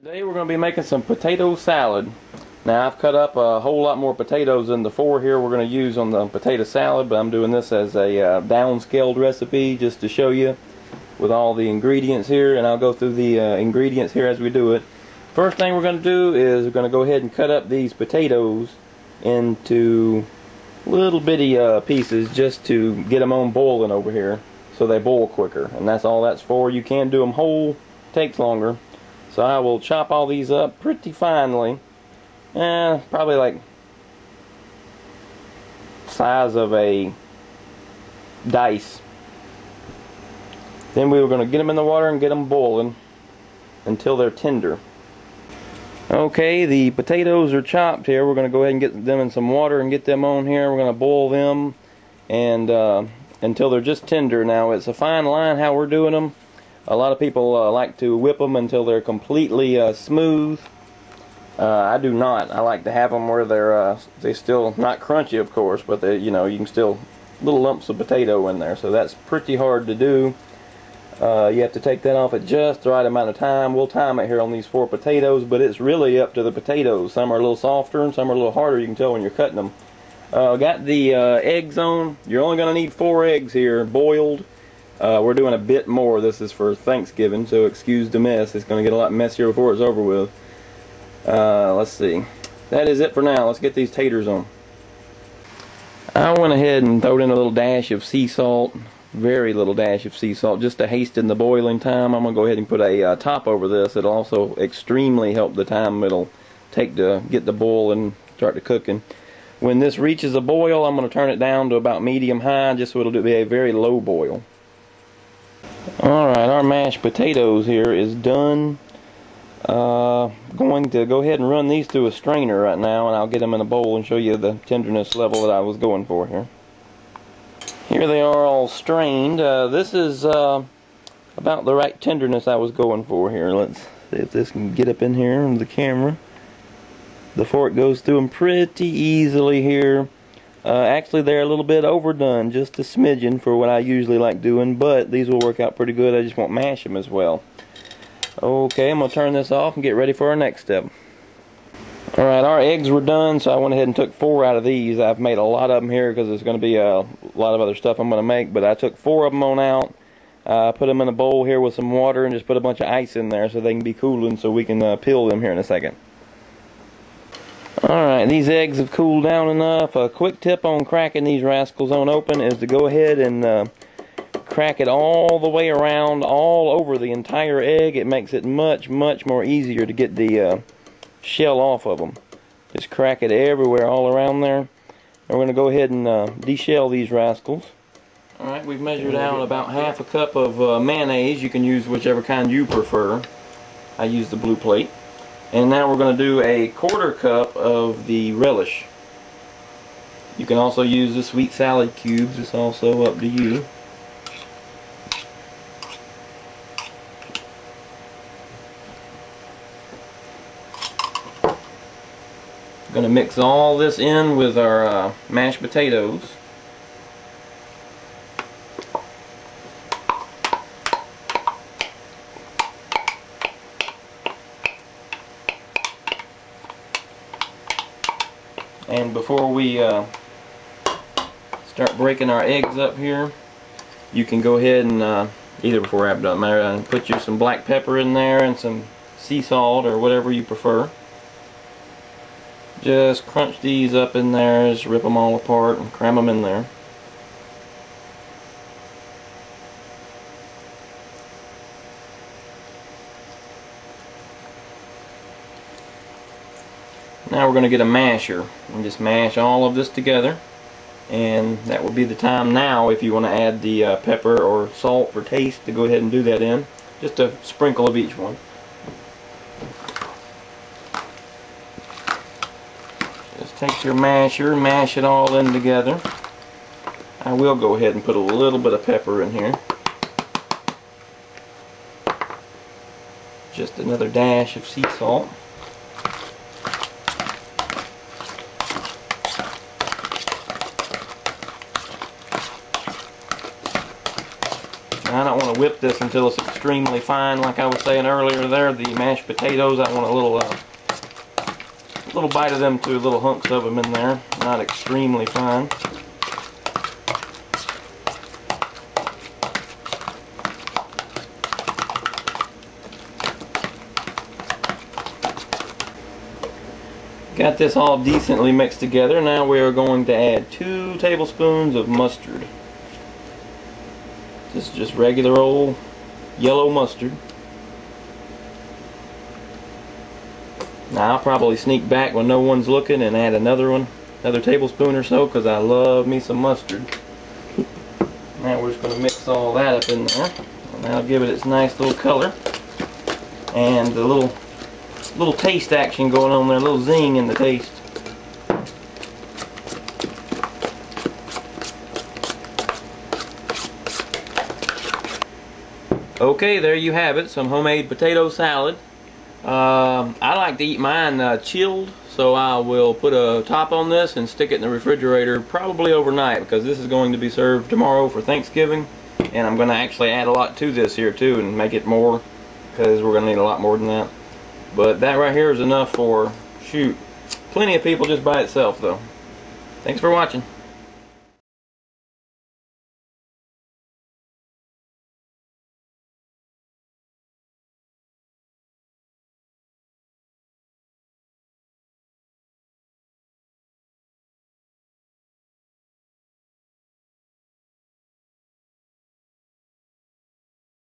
Today we're going to be making some potato salad. Now I've cut up a whole lot more potatoes than the 4 here we're going to use on the potato salad, but I'm doing this as a downscaled recipe just to show you with all the ingredients here, and I'll go through the ingredients here as we do it. First thing we're going to do is we're going to go ahead and cut up these potatoes into little bitty pieces just to get them on boiling over here so they boil quicker, and that's all that's for. You can do them whole, takes longer. So I will chop all these up pretty finely, probably like size of a dice. Then we were going to get them in the water and get them boiling until they're tender. Okay, the potatoes are chopped here. We're going to go ahead and get them in some water and get them on here. We're going to boil them and until they're just tender. Now it's a fine line how we're doing them. A lot of people like to whip them until they're completely smooth. I do not. I like to have them where they're still not crunchy, of course, but they, you can still little lumps of potato in there. So that's pretty hard to do. You have to take that off at just the right amount of time. We'll time it here on these 4 potatoes, but it's really up to the potatoes. Some are a little softer and some are a little harder. You can tell when you're cutting them. Got the eggs on. You're only going to need 4 eggs here, boiled. We're doing a bit more. This is for Thanksgiving, so excuse the mess. It's going to get a lot messier before it's over with. Let's see. That is it for now. Let's get these taters on. I went ahead and threw in a little dash of sea salt. Very little dash of sea salt, just to hasten the boiling time. I'm going to go ahead and put a top over this. It'll also extremely help the time it'll take to get the boil and start to cooking. When this reaches a boil, I'm going to turn it down to about medium-high, just so it'll be a very low boil. Alright, our mashed potatoes here is done. Going to go ahead and run these through a strainer right now, and I'll get them in a bowl and show you the tenderness level that I was going for here. Here they are all strained. This is about the right tenderness I was going for here. Let's see if this can get up in here on the camera. The fork goes through them pretty easily here. Actually, they're a little bit overdone, just a smidgen for what I usually like doing, but these will work out pretty good. I just won't mash them as well. Okay, I'm going to turn this off and get ready for our next step. Alright, our eggs were done, so I went ahead and took 4 out of these. I've made a lot of them here because there's going to be a lot of other stuff I'm going to make, but I took 4 of them on out. Put them in a bowl here with some water and just put a bunch of ice in there so they can be cooling so we can peel them here in a second. Alright, these eggs have cooled down enough. A quick tip on cracking these rascals on open is to go ahead and crack it all the way around, all over the entire egg. It makes it much more easier to get the shell off of them. Just crack it everywhere, all around there. And we're going to go ahead and deshell these rascals. Alright, we've measured out about half a cup of mayonnaise. You can use whichever kind you prefer. I use the blue plate. And now we're going to do a 1/4 cup of the relish. You can also use the sweet salad cubes. It's also up to you. We're going to mix all this in with our mashed potatoes. And before we start breaking our eggs up here, you can go ahead and, either before I've done matter, put you some black pepper in there and some sea salt or whatever you prefer. Just crunch these up in there, just rip them all apart and cram them in there. Now we're going to get a masher and just mash all of this together, and that will be the time now if you want to add the pepper or salt for taste to go ahead and do that in. Just a sprinkle of each one. Just take your masher, mash it all in together. I will go ahead and put a little bit of pepper in here. Just another dash of sea salt. Now, I don't want to whip this until it's extremely fine. Like I was saying earlier there, the mashed potatoes, I want a little bite of them too, little hunks of them in there, not extremely fine. Got this all decently mixed together. Now we are going to add 2 tablespoons of mustard. This is just regular old yellow mustard. Now I'll probably sneak back when no one's looking and add another tablespoon or so, because I love me some mustard. Now we're just going to mix all that up in there, and that'll give it its nice little color and the little taste action going on there, a little zing in the taste. Okay, there you have it, some homemade potato salad. I like to eat mine chilled, so I will put a top on this and stick it in the refrigerator probably overnight, because this is going to be served tomorrow for Thanksgiving, and I'm going to actually add a lot to this here too and make it more, because we're going to need a lot more than that. But that right here is enough for, shoot, plenty of people just by itself though. Thanks for watching.